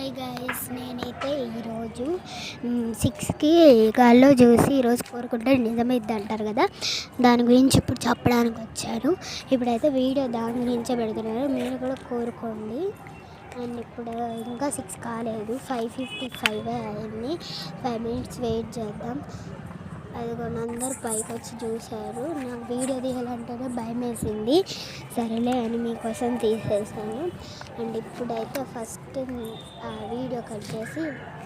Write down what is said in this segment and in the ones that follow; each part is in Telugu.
హాయ్ గైస్, నేనైతే ఈరోజు 6కి గాల్లో చూసి ఈరోజు కోరుకుంటే నిజమైద్ది అంటారు కదా, దాని గురించి ఇప్పుడు చెప్పడానికి వచ్చాను. ఇప్పుడైతే వీడియో దాని గురించే పెడుతున్నారు, మీరు కూడా కోరుకోండి. అండ్ ఇప్పుడు ఇంకా 6 కాలేదు, 5:55 అయింది. 5 minutes వెయిట్ చేద్దాం. అదిగోండి, అందరు పైకి వచ్చి చూశారు. నాకు వీడియో తీయాలంటేనే భయం వేసింది. సరేలే అని మీకోసం తీసేసాను. అండ్ ఇప్పుడైతే ఫస్ట్ వీడియో కట్ చేసి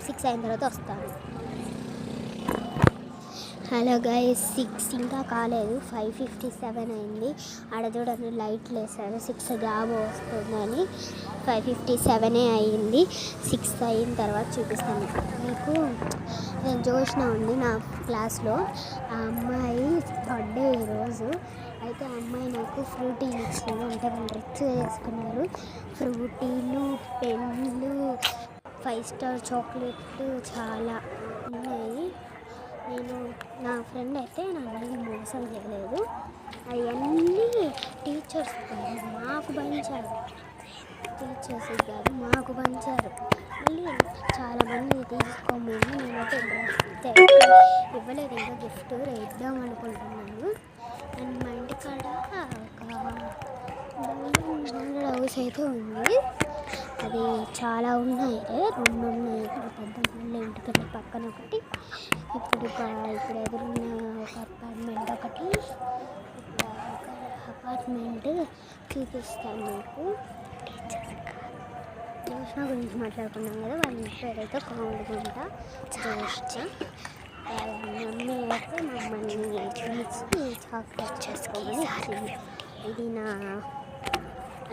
6 అయిన తర్వాత వస్తాను. హలో గైస్, 6 ఇంకా కాలేదు, 5:57 అయింది. ఆడ చూడండి లైట్లు వేసారు, 6 జాబ్ వస్తుందని. 5:57 అయింది. 6 అయిన తర్వాత చూపిస్తాను మీకు. నేను జోష్న ఉంది నా క్లాస్లో, ఆ అమ్మాయి బర్త్డే ఈరోజు. అయితే ఆ అమ్మాయి నాకు ఫ్రూటీలు ఇచ్చింది, అంటే వాళ్ళు రిచ్ చేసుకున్నారు. ఫ్రూటీలు, పెన్నులు, 5 స్టార్ చాక్లెట్లు చాలా ఉన్నాయి. నేను నా ఫ్రెండ్ అయితే నన్ను మోసం చేయలేదు, అవన్నీ టీచర్స్ మాకు పంచారు. టీచర్స్ కాదు, మాకు పంచారు. మళ్ళీ చాలామంది తీసుకోమని నేనైతే ఇవ్వలేదు, ఇంకా గిఫ్ట్ ఇద్దాం అనుకుంటున్నాను. అండ్ మా ఇంటికాడ ఒక హౌస్ అయితే ఉంది, అది చాలా ఉన్నాయి, 2 ఉన్నాయి. పెద్ద మళ్ళీ ఇంటికంటే పక్కన ఒకటి, ఇప్పుడు ఎదురున్న ఒక అపార్ట్మెంట్ ఒకటి. అపార్ట్మెంట్ చూపిస్తాను మీకు. జోష్న గురించి మాట్లాడుకున్నాం కదా, వాళ్ళ ఇంటి పేరు అయితే కోమడిగుంట జోష్న. మమ్మీ అయితే మమ్మల్ని పిలిచి చాక్లెట్ చేసుకోమని ఇచ్చింది. ఇది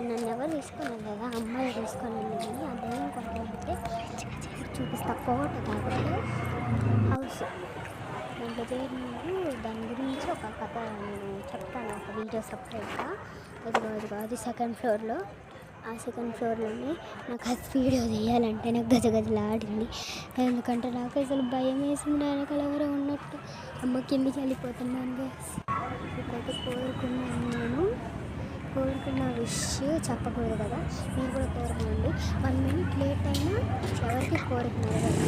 నన్ను ఎవరు తీసుకున్నాను కదా, అమ్మాయి తీసుకున్నాను కానీ అదేం కొట్టాలంటే చూపిస్తా. కోట కాబట్టి హౌస్ దాంట్లో పేరు, దాని గురించి ఒక కథ నేను చెప్తాను, ఒక వీడియో సపరేట్గా. అది 2nd ఫ్లోర్లో. ఆ 2nd ఫ్లోర్లోనే నాకు అది వీడియో తీయాలంటే నాకు గజగజలాడింది. ఎందుకంటే నాకు అసలు భయం వేసింది, వెనకాల ఎవరో ఉన్నట్టు. అమ్మ కిందికి వెళ్ళిపోతున్నాను గైస్. ఇప్పుడైతే కోరుకున్న విష్ చెప్పకూడదు కదా, మీరు కూడా కోరుకోండి. 1 minute లేట్ అయినా ఎవరికి కోరుకున్నారు కదా.